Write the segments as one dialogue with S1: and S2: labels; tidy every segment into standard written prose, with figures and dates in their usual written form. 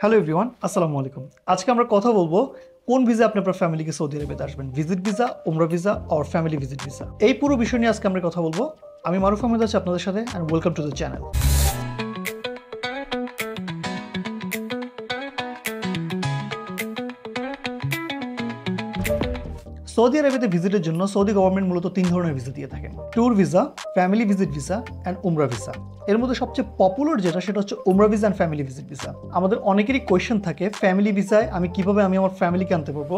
S1: Hello everyone, আসসালামু আলাইকুম। আজকে আমরা কথা বলবো কোন ভিসা আপনি আপনার ফ্যামিলিকে সৌদি আরবে আসবেন, ভিজিট ভিসা, উমরা visa or family visit visa. এই পুরো বিষয় নিয়ে আজকে আমরা কথা বলবো। আমি মারুফ আহমেদ আছি আপনাদের সাথে, and welcome to the channel. Saudi আরবিতে ভিজিটের জন্য সৌদি গভর্নমেন্ট মূলত তিন ধরনের ভিসা দিয়ে থাকেন: tour visa, family visit visa and উমরা ভিসা। এর মধ্যে সবচেয়ে পপুলার যেটা সেটা হচ্ছে উমরা visa and family visit visa. আমাদের অনেকেরই কোয়েশ্চেন থাকে, ফ্যামিলি ভিসায় আমি কিভাবে আমার ফ্যামিলিকে আনতে পারবো,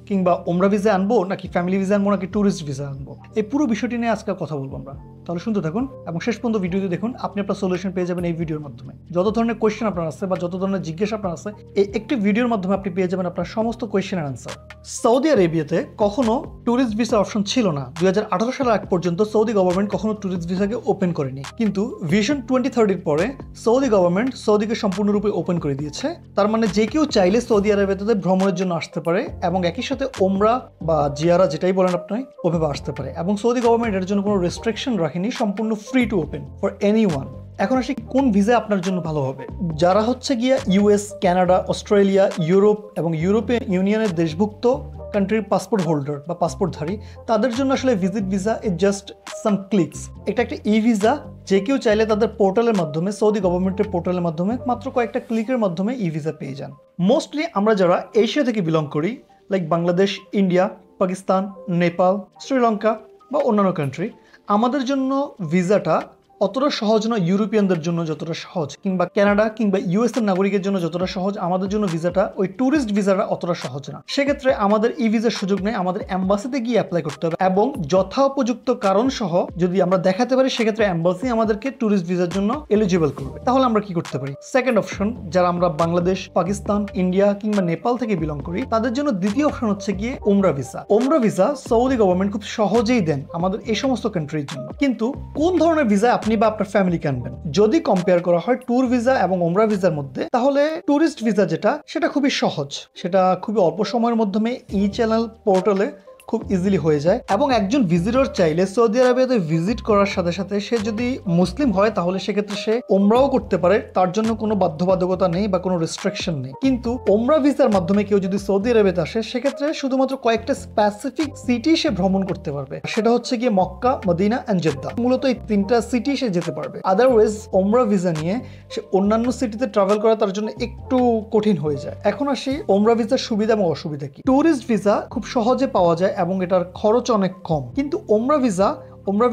S1: কিংবা উমরা ভিসা আনবো নাকি ফ্যামিলি ভিসা আনবো নাকি ট্যুরিস্ট ভিসা আনবো। এই পুরো বিষয়টি নিয়ে আজকে কথা বলবো আমরা। তাহলে শুনতে থাকুন এবং শেষ পর্যন্ত ভিডিওটি দেখুন। আপনি আপনার সলিউশন পেয়ে যাবেন এই ভিডিওর মাধ্যমে। যত ধরনের কোয়েশ্চেন আপনার আছে বা যত ধরনের জিজ্ঞাসা আপনার আছে, এই একটি ভিডিওর মাধ্যমে আপনি পেয়ে যাবেন আপনার সমস্ত কোয়েশ্চেনের আনসার। সৌদি আরবিয়াতে কখনো ট্যুরিস্ট ভিসা অপশন ছিল না। 2018 সালের আগ পর্যন্ত সৌদি গভর্নমেন্ট কখনো ট্যুরিস্ট ভিসাকে ওপেন করেনি, কিন্তু ভিশন 2030 পরে সৌদি গভর্নমেন্ট সৌদিকে সম্পূর্ণরূপে ওপেন করে দিয়েছে। তার মানে যে কেউ চাইলে সৌদি আরবিয়াতে ভ্রমণের জন্য আসতে পারে এবং একই সাথে ওমরা বা জিয়ারা যেটাই বলেন আপনি ওভাবে আসতে পারে। এবং সৌদি গভর্নমেন্ট এর জন্য কোনো রেস্ট্রিকশন রাখেনি, সম্পূর্ণ free to open for anyone. এখন আসি কোন ভিসা আপনার জন্য ভালো হবে। যারা হচ্ছে গিয়া ইউএস, কানাডা, অস্ট্রেলিয়া, ইউরোপ এবং ইউরোপিয়ান ইউনিয়নের দেশভুক্ত কান্ট্রির পাসপোর্ট হোল্ডার বা পাসপোর্টধারী, তাদের জন্য আসলে visit visa is just some clicks. এটা একটা ই ভিসা, যে কেউ চাইলে তাদের পোর্টালের মাধ্যমে, সৌদি গভর্নমেন্টের পোর্টালের মাধ্যমে মাত্র কয়েকটা ক্লিকের মাধ্যমে ই ভিসা পেয়ে যান। মোস্টলি আমরা যারা এশিয়া থেকে বিলং করি, লাইক বাংলাদেশ, ইন্ডিয়া, পাকিস্তান, নেপাল, শ্রীলঙ্কা বা অন্যান্য কান্ট্রি, আমাদের জন্য ভিসাটা অতটা সহজ নয় ইউরোপিয়ানদের জন্য যতটা সহজ, কিংবা কানাডা কিংবা ইউএস এর নাগরিকের জন্য যতটা সহজ, আমাদের জন্য ভিসাটা ওই ট্যুরিস্ট ভিসাটা অতটা সহজ না। সেক্ষেত্রে আমাদের ই ভিসার সুযোগ নেই, আমাদের এম্বাসিতে গিয়ে অ্যাপ্লাই করতে হবে এবং যথোপযুক্ত কারণ সহ যদি আমরা দেখাতে পারি, সেক্ষেত্রে এম্বাসি আমাদেরকে ট্যুরিস্ট ভিসার জন্য এলিজিবল করবে। তাহলে আমরা কি করতে পারি? সেকেন্ড অপশন, যারা আমরা বাংলাদেশ, পাকিস্তান, ইন্ডিয়া কিংবা নেপাল থেকে বিলং করি, তাদের জন্য দ্বিতীয় অপশন হচ্ছে গিয়ে উমরা ভিসা। উমরা ভিসা সৌদি গভর্নমেন্ট খুব সহজেই দেন আমাদের এই সমস্ত কান্ট্রির জন্য। কিন্তু কোন ধরনের ভিসা আপনি বা আপনার ফ্যামিলিকে আনবেন, যদি কম্পেয়ার করা হয় ট্যুর ভিসা এবং উমরা ভিসার মধ্যে, তাহলে ট্যুরিস্ট ভিসা যেটা, সেটা খুবই সহজ। সেটা খুবই অল্প সময়ের মাধ্যমে ই চ্যানেল পোর্টালে খুব ইজিলি হয়ে যায়। এবং একজন ভিজিটর চাইলে সৌদি আরবিয়াতে ভিজিট করার সাথে সাথে সে যদি মুসলিম হয়, তাহলে সেক্ষেত্রে সে ওমরাও করতে পারে। তার জন্য কোনো বাধ্যবাধকতা নেই বা কোনো রেস্ট্রিকশন নেই। কিন্তু ওমরা ভিসার মাধ্যমে কেউ যদি সৌদি আরবিয়াতে আসে, সেক্ষেত্রে শুধুমাত্র কয়েকটা স্পেসিফিক সিটি সে ভ্রমণ করতে পারবে। সেটা হচ্ছে গিয়ে মক্কা, মদিনা এন্ড জেদ্দা। মূলত এই তিনটা সিটি সে যেতে পারবে। আদারওয়াইজ ওমরা ভিসা নিয়ে সে অন্যান্য সিটিতে ট্রাভেল করা তার জন্য একটু কঠিন হয়ে যায়। এখন আসি ওমরা ভিসার সুবিধা এবং অসুবিধা কি। ট্যুরিস্ট ভিসা খুব সহজে পাওয়া যায় এবং এটার খরচ অনেক কম। কিন্তু ওমরা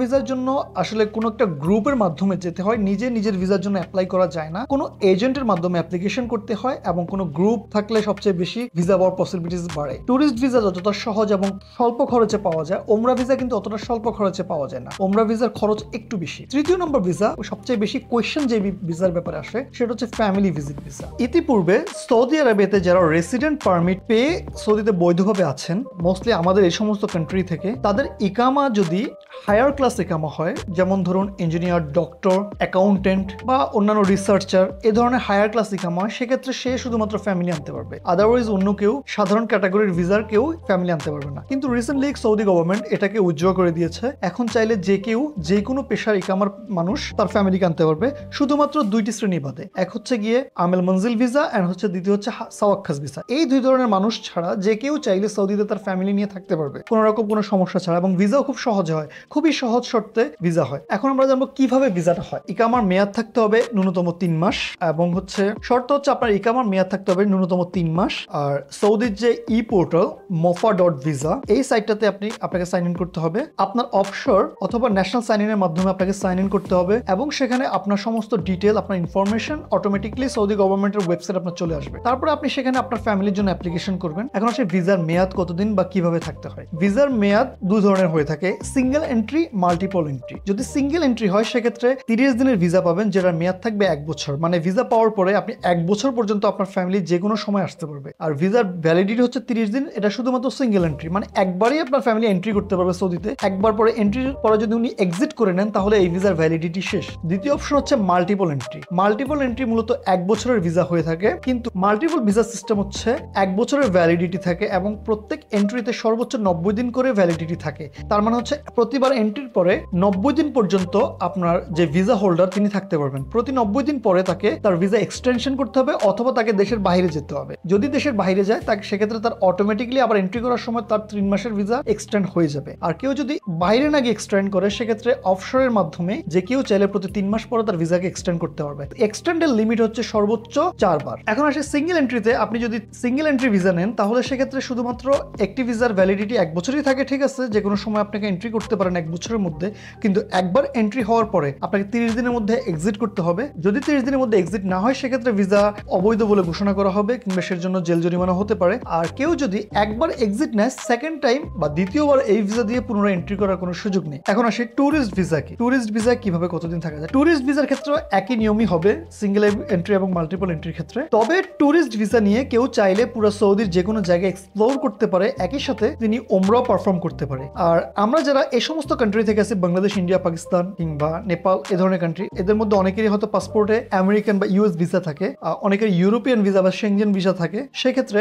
S1: ভিসার জন্য আসলে কোনো একটা গ্রুপের মাধ্যমে যেতে হয়, নিজের ভিসার জন্য অ্যাপ্লাই করা যায় না। কোনো এজেন্টের মাধ্যমে অ্যাপ্লিকেশন করতে হয় এবং কোনো গ্রুপ থাকলে সবচেয়ে বেশি ভিসা পাওয়ার পসিবিলিটিস বাড়ে। ট্যুরিস্ট ভিসা যতটা সহজ এবং স্বল্প খরচে পাওয়া যায়, ওমরা ভিসা কিন্তু অতটা স্বল্প খরচে পাওয়া যায় না। ওমরা ভিসার খরচ একটু বেশি। তৃতীয় নম্বর ভিসা, সবচেয়ে বেশি কোয়েশ্চেন যে ভিসার ব্যাপারে আসে, সেটা হচ্ছে ফ্যামিলি ভিজিট ভিসা। ইতিপূর্বে সৌদি আরবিয়াতে যারা রেসিডেন্ট পারমিট পেয়ে সৌদিতে বৈধভাবে আছেন, মোস্টলি আমাদের এই সমস্ত কান্ট্রি থেকে, তাদের ইকামা যদি হায়ার ক্লাস ইকামা হয়, যেমন ধরুন ইঞ্জিনিয়ার, ডক্টর, অ্যাকাউন্টেন্ট বা অন্যান্য রিসার্চার, এ ধরনের হায়ার ক্লাস ইকামা হয়, সেক্ষেত্রে সে শুধুমাত্র ফ্যামিলি আনতে পারবে। আদারওয়াইজ অন্য কেউ, সাধারণ ক্যাটাগরির ভিসার কেউ ফ্যামিলি আনতে পারবে না। কিন্তু রিসেন্টলি সৌদি গভর্নমেন্ট এটাকে উজ্জ্বল করে দিয়েছে। এখন চাইলে যে কেউ, যে কোনো পেশার ইকামার মানুষ তার ফ্যামিলিকে আনতে পারবে, শুধুমাত্র দুইটি শ্রেণী বাদে। এক হচ্ছে গিয়ে আমেল মঞ্জিল ভিসা এন্ড হচ্ছে দ্বিতীয় হচ্ছে সাওয়াক্কাস ভিসা। এই দুই ধরনের মানুষ ছাড়া যে কেউ চাইলে সৌদিতে তার ফ্যামিলি নিয়ে থাকতে পারবে কোনো রকম কোনো সমস্যা ছাড়া, এবং ভিসাও খুব সহজ হয়, খুবই সহজ শর্তে ভিসা হয়। এখন আমরা জানবো কিভাবে ভিসাটা হয়। ইকামার মেয়াদ থাকতে হবে ন্যূনতম 3 মাস, এবং হচ্ছে শর্ত হচ্ছে আপনার ইকামার মেয়াদ থাকতে হবে ন্যূনতম 3 মাস। আর সৌদির যে ই পোর্টাল mofa.visa, এই সাইটটাতে আপনাকে সাইন ইন করতে হবে। আপনার অফশোর অথবা ন্যাশনাল সাইন ইনের মাধ্যমে আপনাকে সাইন ইন করতে হবে, এবং সেখানে আপনার সমস্ত ডিটেল, আপনার ইনফরমেশন অটোমেটিকলি সৌদি গভর্নমেন্টের ওয়েবসাইট আপনার চলে আসবে। তারপরে আপনি সেখানে আপনার ফ্যামিলির জন্য অ্যাপ্লিকেশন করবেন। এখন আসে ভিসার মেয়াদ কতদিন বা কিভাবে থাকতে হয়। ভিসার মেয়াদ দুই ধরনের হয়ে থাকে: সিঙ্গেল এন্ট্রি, মাল্টিপল এন্ট্রি। যদি সিঙ্গেল এন্ট্রি হয়, সেক্ষেত্রে 30 দিনের ভিসা পাবেন, যেটার মেয়াদ থাকবে 1 বছর। মানে ভিসা পাওয়ার পরে আপনি 1 বছর পর্যন্ত আপনার ফ্যামিলি যে কোনো সময় আসতে পারবে। আর ভিসার ভ্যালিডিটি হচ্ছে 30 দিন। এটা শুধুমাত্র সিঙ্গেল এন্ট্রি, মানে একবারই আপনার ফ্যামিলি এন্ট্রি করতে পারবে সৌদিতে। একবার পরে এন্ট্রির পরে যদি উনি এক্সিট করে নেন, তাহলে এই ভিসার ভ্যালিডিটি শেষ। দ্বিতীয় অপশন হচ্ছে মাল্টিপল এন্ট্রি। মাল্টিপল এন্ট্রি মূলত 1 বছরের ভিসা হয়ে থাকে, কিন্তু মাল্টিপল ভিসা সিস্টেম হচ্ছে 1 বছরের ভ্যালিডিটি থাকে এবং প্রত্যেক এন্ট্রিতে সর্বোচ্চ 90 দিন করে ভ্যালিডিটি থাকে। তার মানে হচ্ছে প্রতিবার এন্ট্রির পরে 90 দিন পর্যন্ত আপনার যে ভিসা হোল্ডার তিনি থাকতে পারবেন। প্রতি 90 দিন পরে তাকে তার ভিসা এক্সটেনশন করতে হবে অথবা তাকে দেশের বাইরে যেতে হবে। যদি দেশের বাইরে যায় তাকে সেক্ষেত্রে তার অটোমেটিক্যালি আবার এন্ট্রি করার সময় তার 3 মাসের ভিসা এক্সটেন্ড হয়ে যাবে। আর কেউ যদি বাইরে না গিয়ে এক্সটেন্ড করে সেক্ষেত্রে অফশোরের মাধ্যমে যে কেউ চাইলে প্রতি 3 মাস পরে তার ভিসাকে এক্সটেন্ড করতে পারবে। এক্সটেন্ডের লিমিট হচ্ছে সর্বোচ্চ 4 বার। এখন আসে সিঙ্গেল এন্ট্রিতে। আপনি যদি সিঙ্গেল এন্ট্রি ভিসা নেন তাহলে সেক্ষেত্রে শুধুমাত্র একটি ভিসার ভ্যালিডিটি 1 বছরই থাকে, ঠিক আছে, যে কোনো সময় আপনাকে এন্ট্রি করতে পারেন 1 বছরের মধ্যে। কিন্তু একবার এন্ট্রি হওয়ার পরে আপনাকে 30 দিনের মধ্যে এক্সিট করতে হবে। যদি 30 দিনের মধ্যে এক্সিট না হয় সেক্ষেত্রে ভিসা অবৈধ বলে ঘোষণা করা হবে কিংবা সের জন্য জেল জরিমানা হতে পারে। আর কেউ যদি একবার এক্সিট নেয় সেকেন্ড টাইম বা দ্বিতীয়বার এই ভিসা দিয়ে পুনরায় এন্ট্রি করার কোনো সুযোগ নেই। এখন আসে ট্যুরিস্ট ভিসা কি। ট্যুরিস্ট ভিসা কিভাবে কতদিন থাকা যায়? ট্যুরিস্ট ভিসার ক্ষেত্রে একই নিয়মই হবে সিঙ্গেল এন্ট্রি এবং মাল্টিপল এন্ট্রির ক্ষেত্রে। তবে ট্যুরিস্ট ভিসা নিয়ে কেউ চাইলে পুরো সৌদির যে কোনো জায়গায় এক্সপ্লোর করতে পারে, একই সাথে তিনি ওমরাও পারফর্ম করতে পারে। আর আমরা যারা এই সমস্ত কান্ট্রি থেকে আছি, বাংলাদেশ, ইন্ডিয়া, পাকিস্তান কিংবা নেপাল, এ ধরনের কান্ট্রি, এদের মধ্যে অনেকেরই হয়তো পাসপোর্টে আমেরিকান বা ইউএস ভিসা থাকে, অনেকের ইউরোপিয়ান ভিসা বা সেনজেন ভিসা থাকে। সেক্ষেত্রে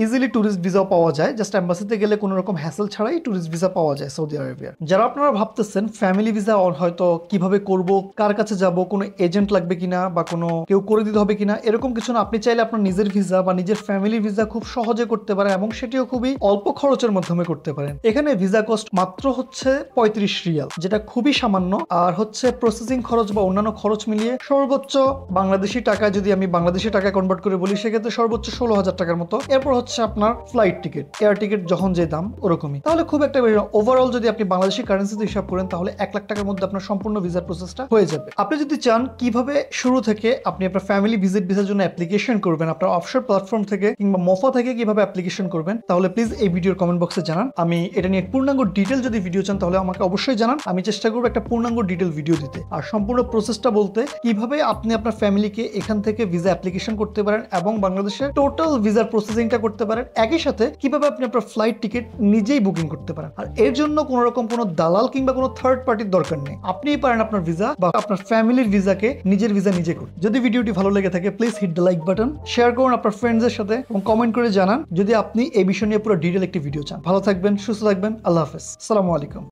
S1: ইজিলি ট্যুরিস্ট ভিসাও পাওয়া যায়। জাস্ট এম্বাসিতে গেলে কোনো রকম হ্যাসেল ছাড়াই ট্যুরিস্ট ভিসা পাওয়া যায় সৌদি আরবিয়ার। যারা আপনারা ভাবতেছেন ফ্যামিলি ভিসা হয়তো কিভাবে করব, কার কাছে যাব, কোনো এজেন্ট লাগবে কিনা বা কোনো কেউ করে দিতে হবে কিনা, এরকম কিছু না। আপনি চাইলে আপনার নিজের ভিসা বা নিজের ফ্যামিলি ভিসা খুব সহজে করতে পারেন এবং সেটিও খুবই অল্প খরচের মাধ্যমে করতে পারেন। এখানে ভিসা কস্ট মাত্র হচ্ছে 35 রিয়াল, যেটা খুবই সামান্য। আর হচ্ছে প্রসেসিং খরচ বা অন্যান্য খরচ মিলিয়ে সর্বোচ্চ বাংলাদেশি টাকা, যদি আমি বাংলাদেশি টাকা কনভার্ট করে বলি, সেক্ষেত্রে সর্বোচ্চ 16,000 টাকার মতো। এরপর হচ্ছে আপনার ফ্লাইট টিকিট, এয়ার টিকিট যখন যে দাম ওরকমই। তাহলে খুব একটা ওভারঅল যদি আপনি বাংলাদেশি কারেন্সিতে হিসাব করেন তাহলে 1 লাখ টাকার মধ্যে আপনার সম্পূর্ণ ভিসার প্রসেসটা হয়ে যাবে। আপনি যদি চান কিভাবে শুরু থেকে আপনি আপনার ফ্যামিলি ভিসার জন্য অ্যাপ্লিকেশন করবেন, আপনার অফশোর প্ল্যাটফর্ম থেকে কিংবা মোফা থেকে কিভাবে অ্যাপ্লিকেশন করবেন, তাহলে প্লিজ এই ভিডিওর কমেন্ট বক্সে জানান। আমি এটা নিয়ে পূর্ণাঙ্গ ডিটেল যদি ভিডিও চান তাহলে আমাকে অবশ্যই জানান। আমি চেষ্টা করবো একটা পূর্ণাঙ্গ ডিটেল ভিডিও দিতে। আর সম্পূর্ণ প্রসেসটা বলতে কিভাবে আপনি আপনার ফ্যামিলিকে এখান থেকে ভিসা অ্যাপ্লিকেশন করতে পারেন এবং বাংলাদেশের টোটাল ভিসার প্রসেসিংটা করতে পারেন, একই সাথে কিভাবে আপনি আপনার ফ্লাইট টিকিট নিজেই বুকিং করতে পারেন। আর এর জন্য কোনো রকম কোনো দালাল কিংবা কোনো থার্ড পার্টির দরকার নেই। আপনিই পারেন আপনার ভিসা বা আপনার ফ্যামিলির ভিসাকে নিজের ভিসা নিজে করুন। যদি ভিডিওটি ভালো লেগে থাকে please hit the like button, share করুন আপনার ফ্রেন্ডসদের সাথে এবং কমেন্ট করে জানান যদি আপনি এই বিষয় নিয়ে পুরো ডিটেল একটি ভিডিও চান। ভালো থাকবেন, সুস্থ থাকবেন। আল্লাহ হাফেজ, আসসালামু আলাইকুম।